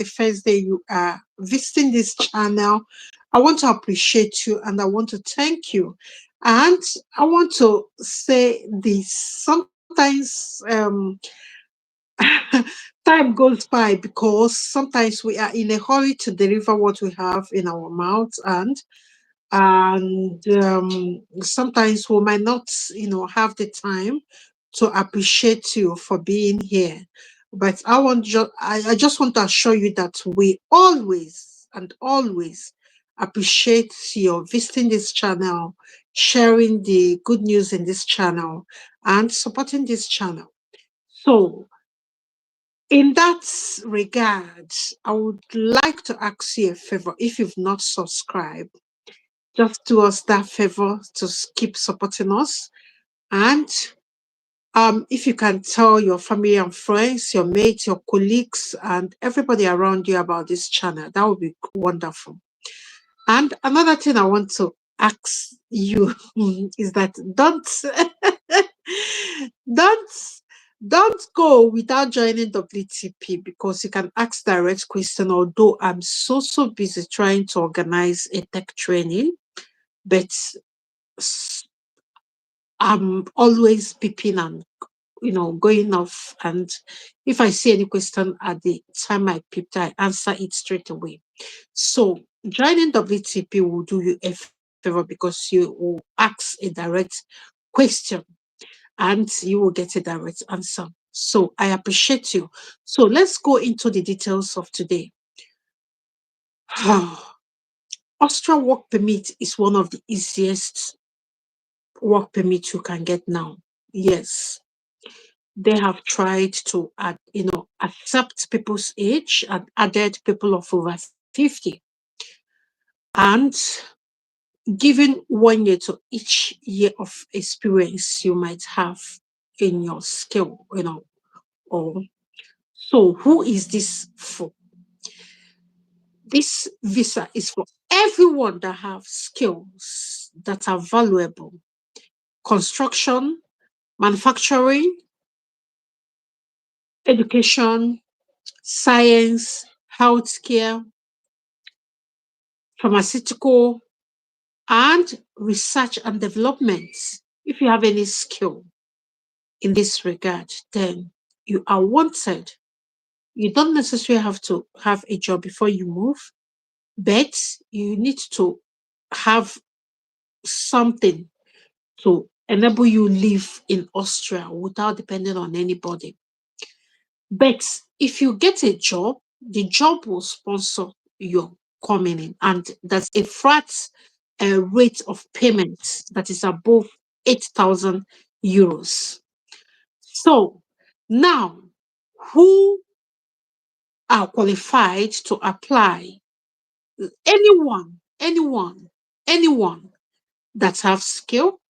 the first day you are visiting this channel, I want to appreciate you and I want to thank you. And I want to say this sometimes time goes by because sometimes we are in a hurry to deliver what we have in our mouths, and sometimes we might not, have the time to appreciate you for being here. But I just want to assure you that we always and always appreciate your visiting this channel, sharing the good news in this channel, and supporting this channel. So, in that regard, I would like to ask you a favor. If you've not subscribed, just do us that favor to keep supporting us. And if you can tell your family and friends, your mates, your colleagues, and everybody around you about this channel, that would be wonderful. And another thing I want to ask you is that don't don't go without joining WTP, because you can ask direct question. Although I'm so busy trying to organize a tech training, but I'm always peeping and going off. And if I see any question at the time I peeped, I answer it straight away. So joining WTP will do you a favor, because you will ask a direct question and you will get a direct answer. So I appreciate you. So let's go into the details of today. Austrian work permit is one of the easiest work permit you can get now. Yes, they have tried to accept people's age and added people of over 50, and given 1 year to each year of experience you might have in your skill, or so. Who is this for? This visa is for everyone that have skills that are valuable: construction, manufacturing, education, science, healthcare, pharmaceutical, and research and development. If you have any skill in this regard, then you are wanted. You don't necessarily have to have a job before you move, but you need to have something to enable you live in Austria without depending on anybody. But if you get a job, the job will sponsor your coming in, and that's a flat rate of payment that is above 8,000 euros. So now, who are qualified to apply? Anyone that have skill.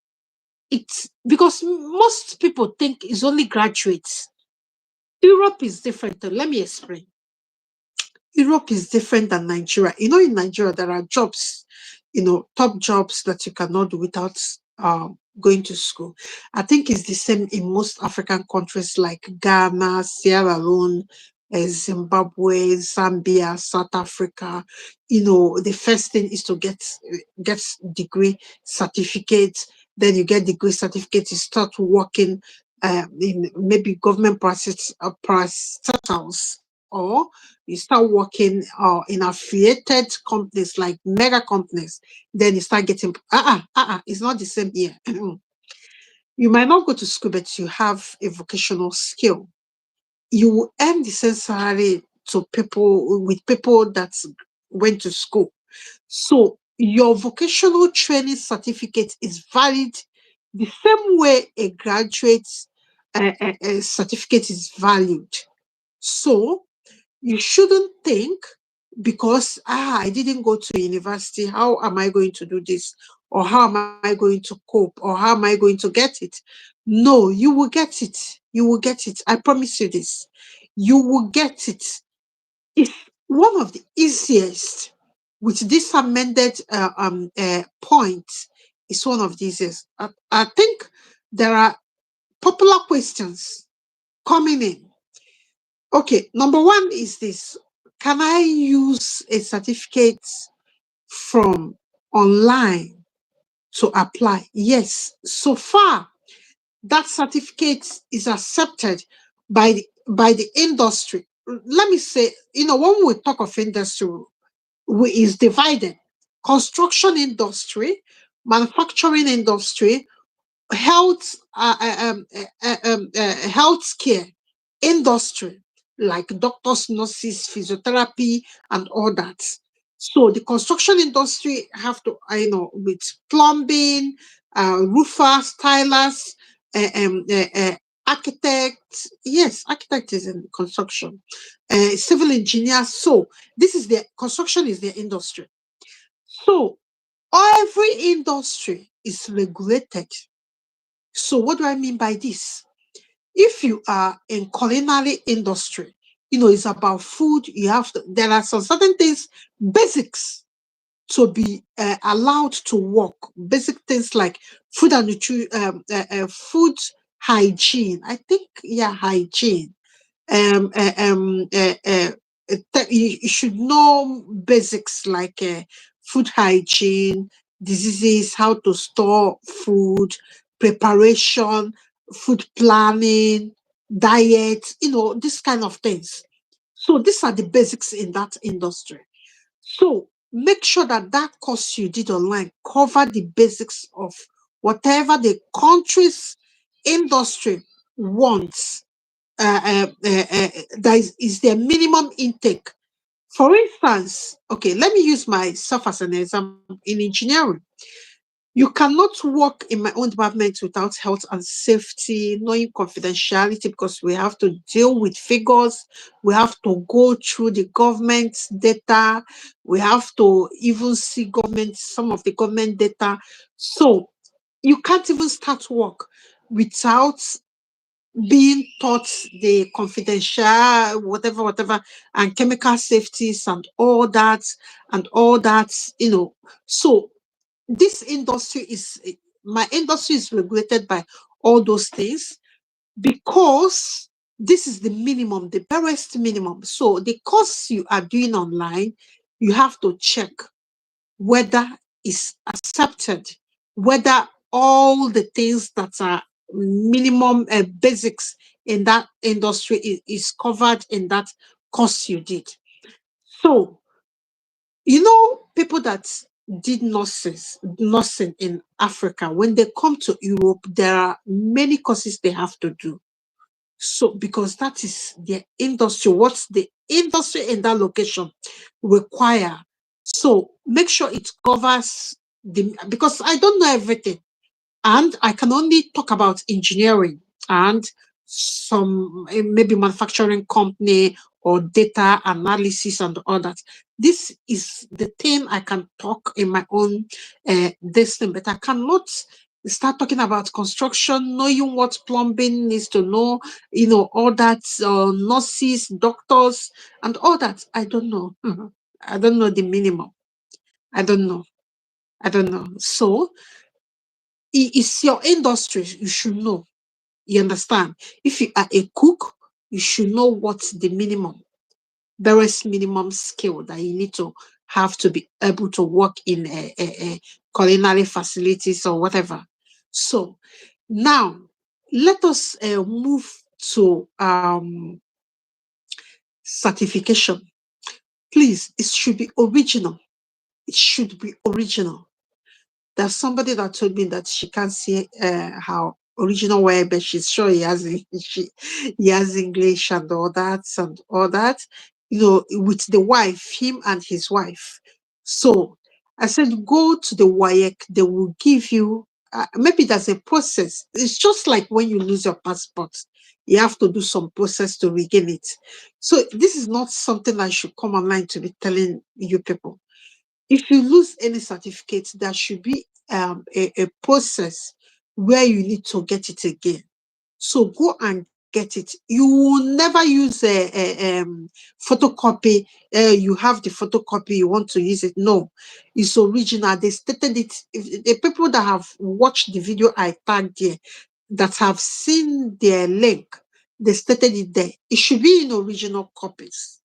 It's because most people think it's only graduates. Europe is different. Let me explain. Europe is different than Nigeria. In Nigeria, there are jobs, top jobs that you cannot do without going to school. I think it's the same in most African countries like Ghana, Sierra Leone, Zimbabwe, Zambia, South Africa. The first thing is to get degree certificate. Then you get degree certificate, you start working in maybe government parastatals, or you start working in affiliated companies like mega companies. Then you start getting it's not the same here. You might not go to school, but you have a vocational skill. You will earn the same salary to people that went to school. So your vocational training certificate is valid the same way a graduate certificate is valued. So you shouldn't think, because I didn't go to university, how am I going to do this, or how am I going to cope, or how am I going to get it? No, you will get it. You will get it. I promise you this. You will get it. It's one of the easiest. With this amended point, it's one of the easiest. I think there are popular questions coming in. Okay, number one is this: can I use a certificate from online to apply? Yes. So far, that certificate is accepted by the industry. Let me say, when we talk of industry, is divided: construction industry, manufacturing industry, health healthcare industry, like doctors, nurses, physiotherapy, and all that. So the construction industry have to, with plumbing, roofers, tilers, architects. Yes, architect is in construction. Civil engineers. So this is the construction is their industry. So every industry is regulated. So what do I mean by this? If you are in culinary industry, it's about food. There are some certain things, basics, to be allowed to work. Basic things like food and food hygiene. I think, yeah, hygiene. You should know basics like food hygiene, diseases, how to store food, preparation, food planning, diet, this kind of things. So these are the basics in that industry. So make sure that that course you did online cover the basics of whatever the country's industry wants. That is their minimum intake. For instance, okay, let me use myself as an example. In engineering, you cannot work in my own department without health and safety, knowing confidentiality, because we have to deal with figures. We have to go through the government's data. We have to even see some of the government data. So you can't even start work without being taught the confidential, whatever, and chemical safeties and all that, So this industry my industry is regulated by all those things, because this is the minimum, the barest minimum. So the course you are doing online, you have to check whether it's accepted, whether all the things that are minimum basics in that industry is covered in that course you did. So, people that did nursing in Africa, when they come to Europe, there are many courses they have to do. So, because that is their industry, what's the industry in that location require. So make sure it covers because I don't know everything. And I can only talk about engineering and some maybe manufacturing company or data analysis and all that. This is the thing I can talk in my own this thing, but I cannot start talking about construction, knowing what plumbing needs to know, all that, nurses, doctors, and all that. I don't know. I don't know the minimum. I don't know. I don't know. So it's your industry. You should know. You understand? If you are a cook, you should know what's the minimum, barest minimum skill that you need to have to be able to work in a culinary facilities or whatever. So now let us move to certification. Please, it should be original. It should be original. There's somebody that told me that she can't see how original way, but she's sure he has English and all that and all that. With the wife, him and his wife. So I said, go to the WAEC. They will give you. Maybe there's a process. It's just like when you lose your passport. You have to do some process to regain it. So this is not something I should come online to be telling you people. If you lose any certificate, there should be a process where you need to get it again. So go and get it. You will never use a photocopy. You have the photocopy, you want to use it. No, it's original. They stated it. If the people that have watched the video I tagged there, that have seen their link, they stated it there. It should be in original copies.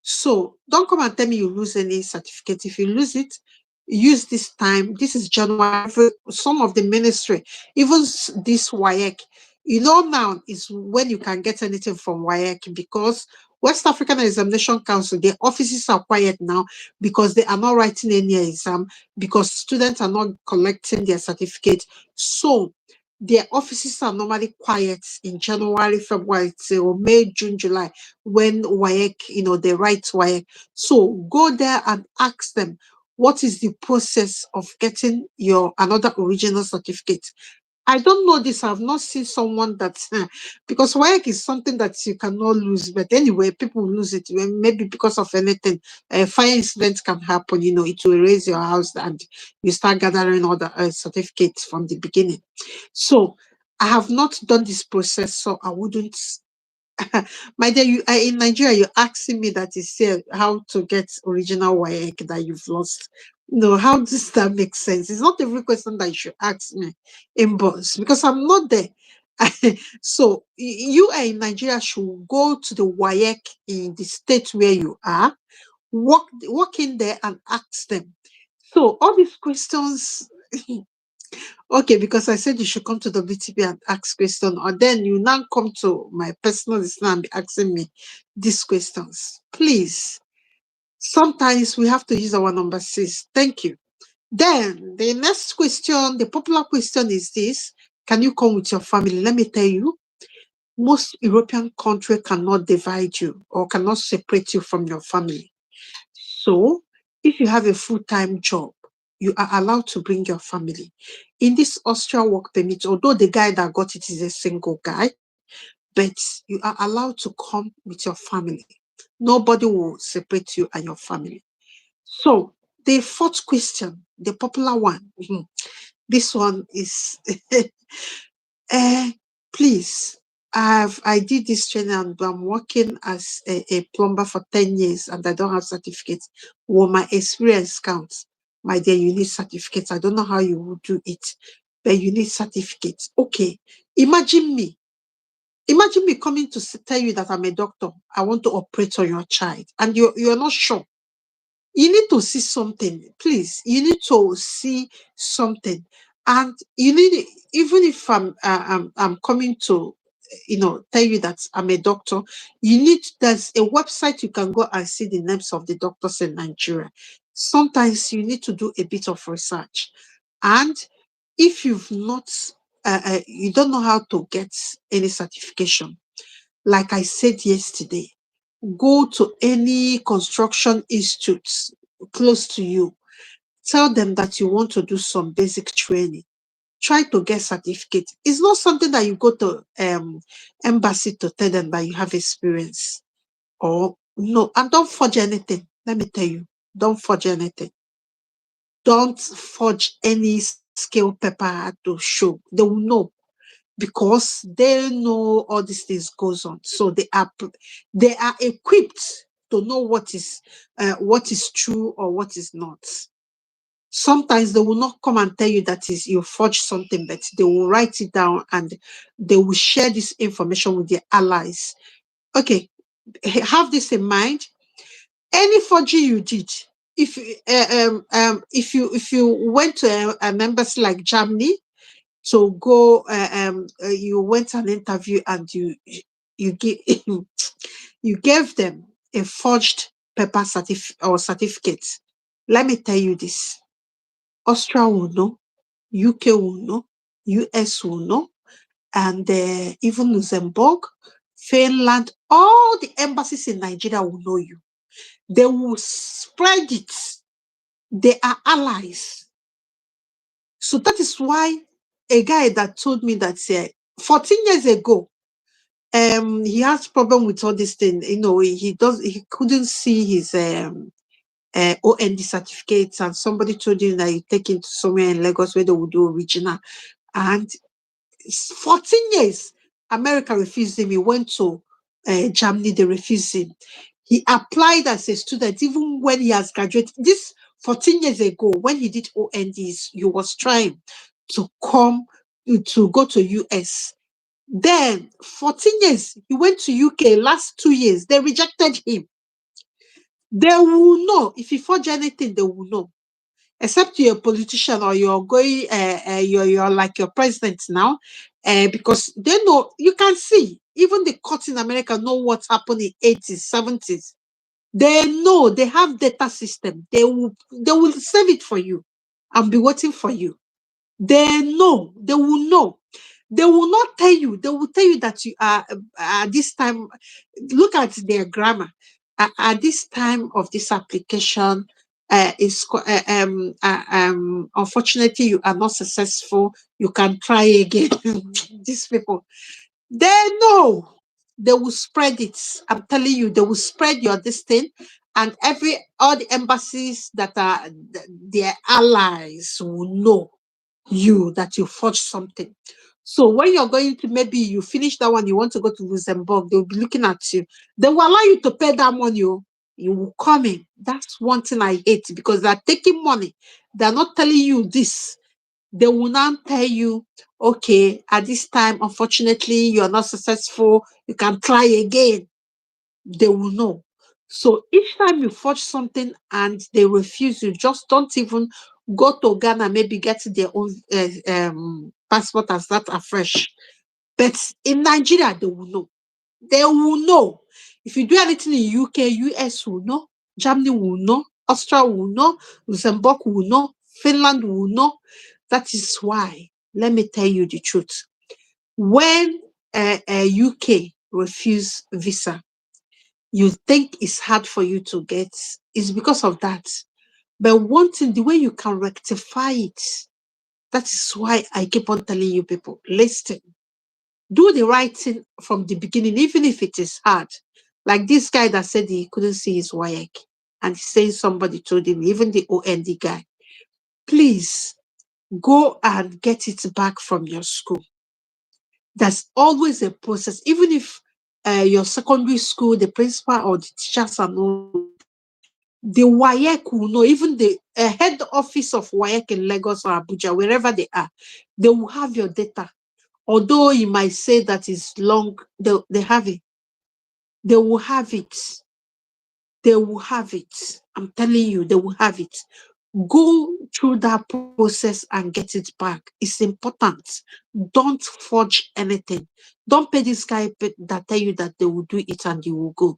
So don't come and tell me you lose any certificate. If you lose it, use this time. This is January. Some of the ministry, even this WAEC, now is when you can get anything from WAEC, because West African Examination Council, their offices are quiet now because they are not writing any exam, because students are not collecting their certificate. So their offices are normally quiet in January, February, till May, June, July, when WAEC, they write WAEC. So go there and ask them, what is the process of getting your another original certificate? I don't know this. I've not seen someone that, because WAEC is something that you cannot lose. But anyway, people lose it, maybe because of anything. A fire incident can happen, it will erase your house and you start gathering all the certificates from the beginning. So I have not done this process, so I wouldn't. My dear, you are in Nigeria. You're asking me that is how to get original WAEC that you've lost. No, how does that make sense? It's not every question that you should ask me in boss, because I'm not there. So you are in Nigeria, should go to the WAEC in the state where you are, walk in there and ask them. So all these questions. Okay, because I said you should come to the BTP and ask questions, or then you now come to my personal listener and be asking me these questions. Please, sometimes we have to use our number 6. Thank you. Then the next question, the popular question is this: can you come with your family? Let me tell you, most European countries cannot divide you or cannot separate you from your family. So, if you have a full-time job, you are allowed to bring your family. In this Austrian work permit, although the guy that got it is a single guy, but you are allowed to come with your family. Nobody will separate you and your family. So, the fourth question, the popular one, this one is uh, please, I did this training and I'm working as a plumber for 10 years and I don't have certificates. Will my experience count? My dear, you need certificates. I don't know how you would do it, but you need certificates. Okay. Imagine me. Imagine me coming to tell you that I'm a doctor. I want to operate on your child, and you're not sure. You need to see something, please. You need to see something, and you need, even if I'm coming to, tell you that I'm a doctor. You need, there's a website you can go and see the names of the doctors in Nigeria. Sometimes you need to do a bit of research, and if you've not, you don't know how to get any certification. Like I said yesterday, go to any construction institutes close to you. Tell them that you want to do some basic training. Try to get certificate. It's not something that you go to embassy to tell them that you have experience. Or no, and don't forge anything. Let me tell you, don't forge anything. Don't forge any scale paper to show. They will know, because they know all these things goes on. So they are equipped to know what is true or what is not. Sometimes they will not come and tell you that is you forged something, but they will write it down and they will share this information with their allies. Okay, have this in mind. Any forgery you did, if you went to an embassy like Germany to go, you went an interview and you give you gave them a forged paper certificate. Let me tell you this: Austria will know, UK will know, US will know, and even Luxembourg, Finland, all the embassies in Nigeria will know you. They will spread it. They are allies. So that is why a guy that told me that 14 years ago, he has problem with all this thing. He couldn't see his OND certificates, and somebody told him that you take it to somewhere in Lagos where they will do original. And 14 years, America refused him. He went to Germany, they refused him. He applied as a student, even when he has graduated. This 14 years ago, when he did ONDs, he was trying to go to US. Then 14 years, he went to UK. Last 2 years, they rejected him. They will know. If you forge anything, they will know. Except you're a politician or you're going, you're like your president now, because they know, you can see, even the court in America know what's happened in 80s, 70s. They know, they have data system. They will save it for you and be waiting for you. They know, they will know. They will not tell you, they will tell you that you are, at this time, look at their grammar. At this time of this application, unfortunately, you are not successful. You can try again. These people, they know, they will spread it. I'm telling you, they will spread your this thing, and all the embassies that are their allies will know you that you forged something. So when you're going to, maybe you finish that one, you want to go to Luxembourg, they'll be looking at you. They will allow you to pay that money. You will come in. That's one thing I hate, because they're taking money. They're not telling you this. They will not tell you, okay, at this time, unfortunately, you're not successful. You can try again. They will know. So each time you forge something and they refuse you, just don't even go to Ghana, maybe get their own passport and start afresh. But in Nigeria, they will know. They will know. If you do anything in UK, US will know, Germany will know, Austria will know, Luxembourg will know, Finland will know. That is why, let me tell you the truth. When UK refuse visa, you think it's hard for you to get, is because of that. But one thing, the way you can rectify it, that is why I keep on telling you people, listen, do the right thing from the beginning, even if it is hard. Like this guy that said he couldn't see his WAEC, and he's saying somebody told him, even the OND guy, please go and get it back from your school. There's always a process, even if your secondary school, the principal or the teachers are not, the WAEC will know, even the head office of WAEC in Lagos or Abuja, wherever they are, they will have your data. Although you might say that is long, they have it. They will have it. They will have it. I'm telling you, they will have it. Go through that process and get it back. It's important. Don't forge anything. Don't pay this guy that tell you that they will do it and you will go.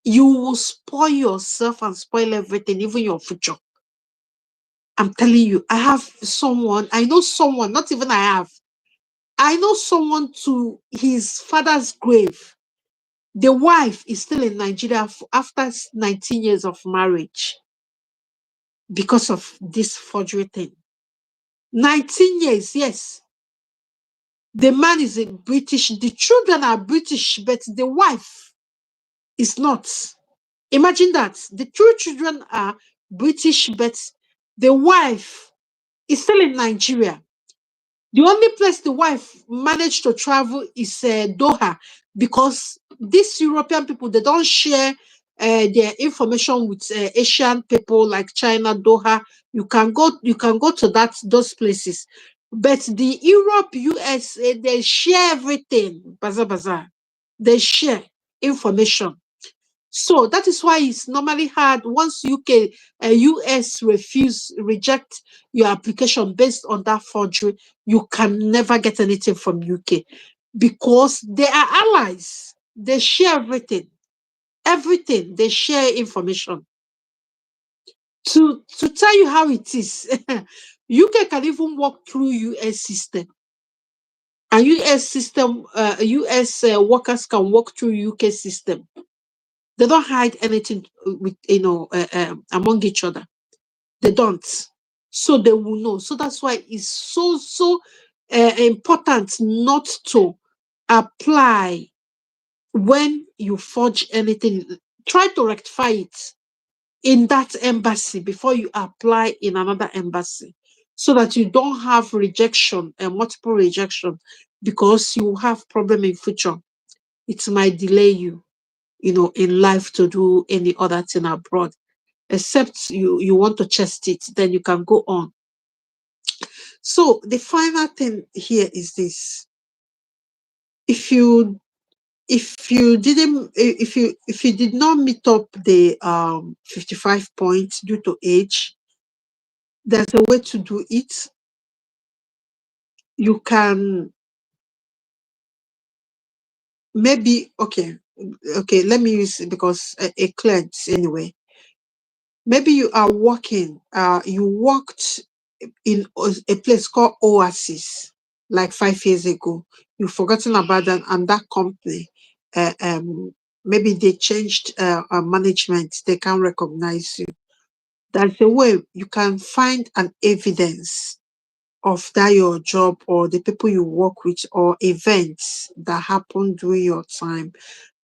You will spoil yourself and spoil everything, even your future. I'm telling you, I know someone, not even I know someone to his father's grave. The wife is still in Nigeria after 19 years of marriage because of this forgery thing. 19 years, yes. The man is a British, the children are British, but the wife is not. Imagine that. The two children are British, but the wife is still in Nigeria. The only place the wife managed to travel is Doha, because these European people, they don't share their information with Asian people like China, Doha. You can go to those places. But the Europe, US, they share everything. Bazaar, bazaar. They share information. So that is why it's normally hard once UK, US reject your application based on that forgery, you can never get anything from UK, because they are allies. They share everything. Everything. They share information. To tell you how it is, UK can even walk through US system. And US system, US workers can walk through UK system. They don't hide anything with among each other. They don't. So they will know. So that's why it's so important not to apply when you forge anything. Try to rectify it in that embassy before you apply in another embassy, so that you don't have rejection and multiple rejection, because you have problem in future. It might delay you, in life, to do any other thing abroad. Except you want to test it, then you can go on. So the final thing here is this: if you if you didn't, if you did not meet up the 55 points due to age, there's a way to do it. You can maybe, okay, let me use it because a client anyway. Maybe you are working, you worked in a place called Oasis like 5 years ago. You've forgotten about that, and that company, uh, um, maybe they changed management, they can't recognize you. That's a way you can find an evidence of that your job or the people you work with or events that happened during your time,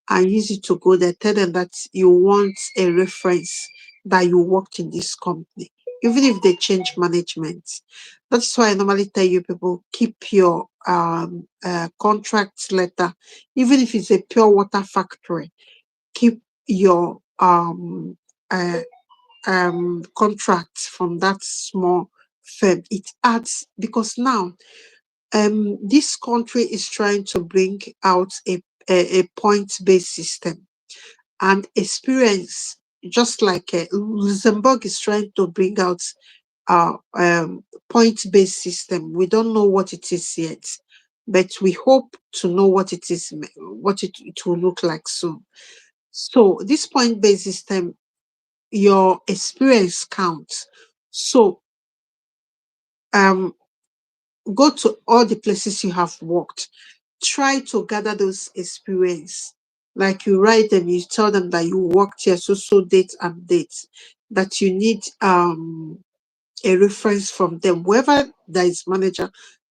and use it to go there. Tell them that you want a reference that you worked in this company, even if they change management. That's why I normally tell you people keep your contract letter, even if it's a pure water factory. Keep your uh, contracts from that small firm. It adds because now this country is trying to bring out a point-based system and experience, just like Luxembourg is trying to bring out a point-based system. We don't know what it is yet, but we hope to know what it is, what it will look like soon. So this point-based system, your experience counts. So um, go to all the places you have worked. Try to gather those experience. Like you write them, you tell them that you worked here, so date and date, that you need a reference from them. Whoever that is manager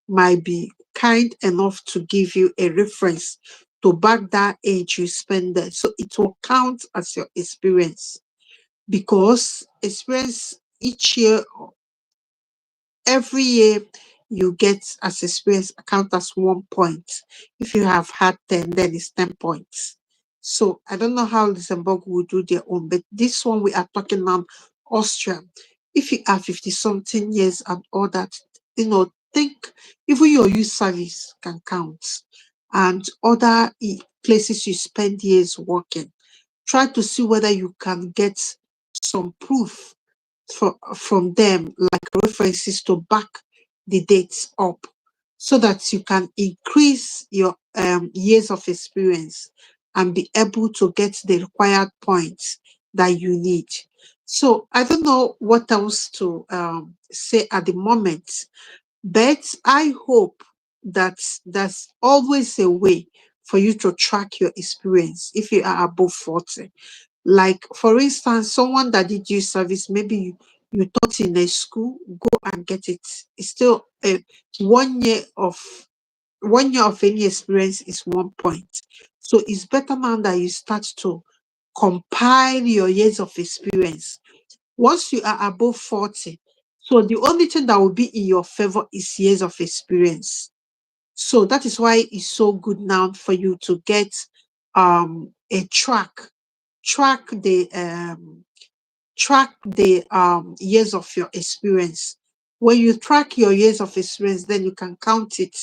might be kind enough to give you a reference to back that age you spend there. So it will count as your experience, because experience each year, every year you get as experience count as 1 point. If you have had 10, then it's 10 points. So I don't know how Luxembourg will do their own, but this one we are talking about Austria. If you are 50 something years and all that, think even your youth service can count, and other places you spend years working. Try to see whether you can get some proof from them, like references to back the dates up, so that you can increase your years of experience and be able to get the required points that you need. So I don't know what else to say at the moment, but I hope that there's always a way for you to track your experience if you are above 40. Like, for instance, someone that did youth service, maybe you taught in a school, go and get it. It's still 1 year of 1 year of any experience is 1 point. So it's better now that you start to compile your years of experience. Once you are above 40, so the only thing that will be in your favor is years of experience. So that is why it's so good now for you to get a track track the years of your experience. When you track your years of experience, then you can count it.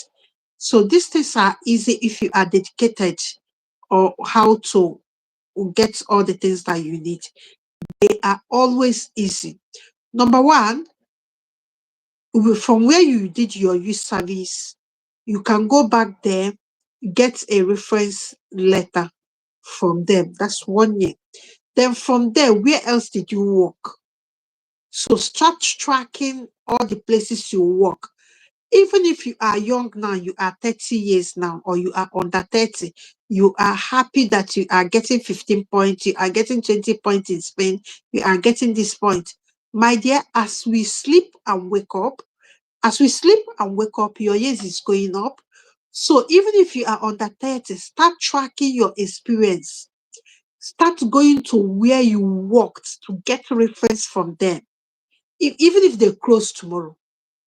So these things are easy if you are dedicated, or how to get all the things that you need. They are always easy. Number one, from where you did your youth service, you can go back there, get a reference letter from them. That's 1 year. Then from there, where else did you work? So start tracking all the places you work. Even if you are young now, you are 30 years now, or you are under 30, you are happy that you are getting 15 points, you are getting 20 points in Spain, you are getting this point. My dear, as we sleep and wake up, your years is going up. So even if you are under 30, start tracking your experience. Start going to where you worked to get reference from them. Even if they close tomorrow,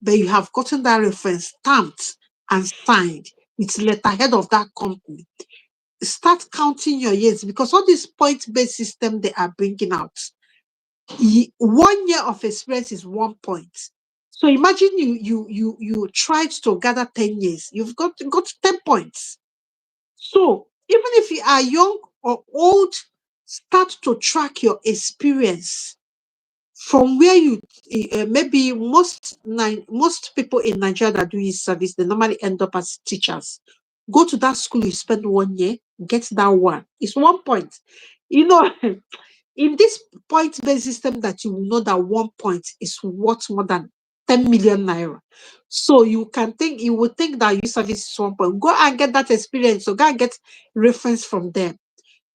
but you have gotten that reference stamped and signed with letterhead of that company. Start counting your years, because all this point-based system they are bringing out, 1 year of experience is 1 point. So imagine you tried to gather 10 years, you've got 10 points. So Even if you are young or old, start to track your experience from where you maybe most people in Nigeria that do this service, they normally end up as teachers. Go to that school you spend 1 year, get that one. It's 1 point. You know, in this point-based system that you will know that 1 point is worth more than 10 million naira. So you would think that your service is 1 point. Go and get that experience. So go and get reference from them.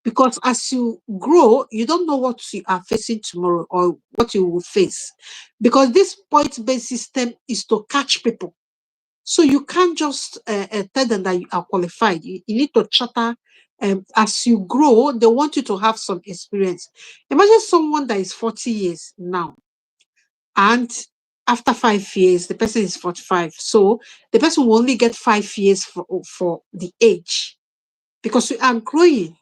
Because as you grow, you don't know what you are facing tomorrow or what you will face. Because this point-based system is to catch people. So you can't just tell them that you are qualified. You need to chatter. As you grow, they want you to have some experience. Imagine someone that is 40 years now, and after 5 years, the person is 45. So the person will only get 5 years for the age because we are growing.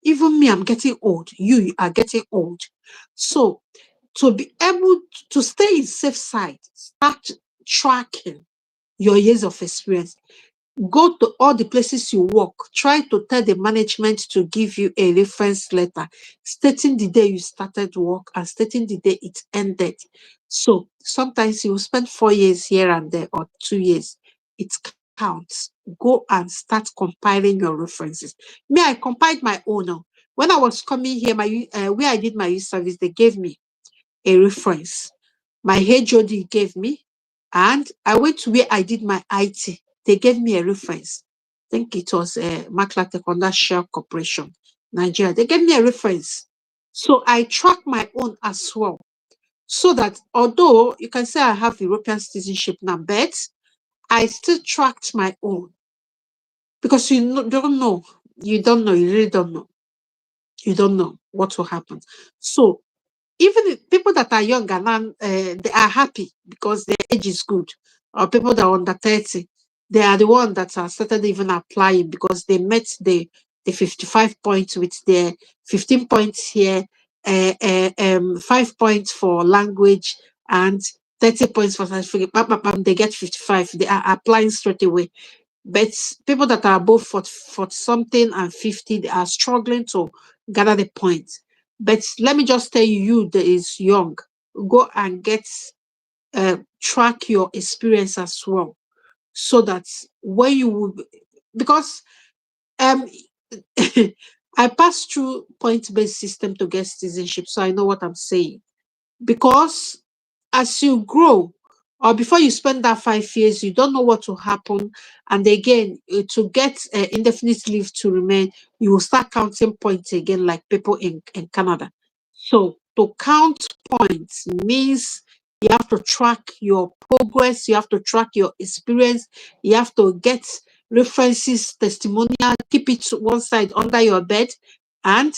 Even me, I'm getting old. You are getting old. So to be able to stay in safe side, start tracking your years of experience. Go to all the places you work. Try to tell the management to give you a reference letter stating the day you started work and stating the day it ended. So sometimes you will spend 4 years here and there or 2 years. It counts. Go and start compiling your references. Me, I compiled my own. When I was coming here, where I did my youth service, they gave me a reference. My HOD gave me, and I went to where I did my IT. They gave me a reference. I think it was Makla Taekwondo Shell Corporation, Nigeria. They gave me a reference. So I track my own as well. So that although you can say I have European citizenship now, but I still tracked my own. Because don't know. You don't know. You really don't know. You don't know what will happen. So even if people that are young and they are happy because their age is good, or people that are under 30, they are the ones that are started even applying because they met the 55 points with their 15 points here, 5 points for language, and 30 points for certificate. They get 55. They are applying straight away. But people that are above 40 something and 50, they are struggling to gather the points. But let me just tell you, you that is young, go and track your experience as well. So that when you will, because um I passed through point-based system to get citizenship, so I know what I'm saying. Because as you grow, or before you spend that 5 years, you don't know what will happen. And again, to get indefinite leave to remain, you will start counting points again, like people in Canada. So to count points means you have to track your progress, you have to track your experience, you have to get references, testimonial, keep it to one side under your bed, and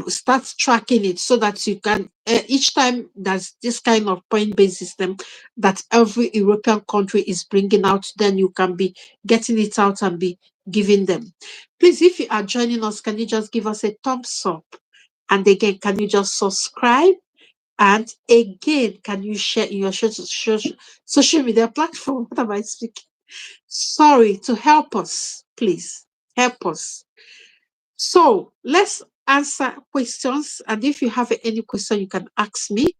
start tracking it so that you can each time there's this kind of point-based system that every European country is bringing out, then you can be getting it out and be giving them. Please, if you are joining us, can you just give us a thumbs up? And again, can you just subscribe? And again, can you share in your social media platform? What am I speaking? Sorry, to help us, please help us. So let's answer questions. And if you have any question, you can ask me.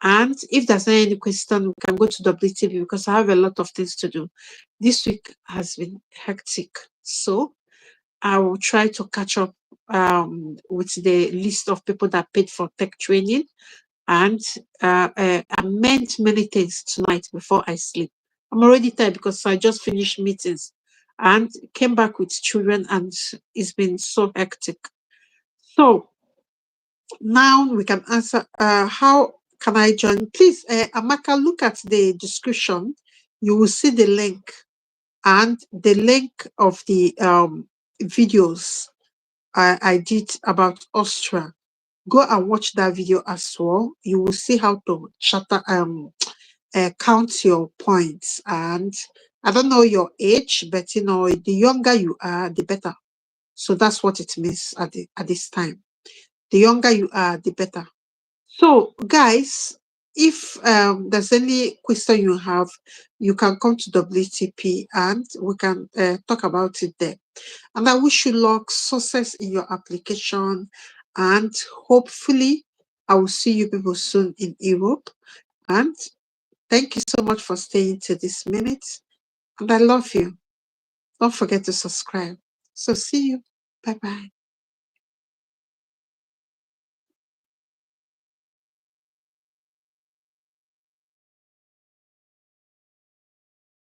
And if there's any question, we can go to WTV because I have a lot of things to do. This week has been hectic. So I will try to catch up with the list of people that paid for tech training and amend many things tonight before I sleep. I'm already tired because I just finished meetings and came back with children, and it's been so hectic. So now we can answer how can I join? Please, Amaka, look at the description. You will see the link and the link of the videos I did about Austria. Go and watch that video as well. You will see how to count your points. And I don't know your age, but you know, the younger you are, the better. So that's what it means at this time. The younger you are, the better. So, guys, If there's any question you have, you can come to WTP and we can talk about it there. And I wish you luck, success in your application, and hopefully I will see you people soon in Europe. And thank you so much for staying to this minute. And I love you. Don't forget to subscribe. So see you. Bye bye.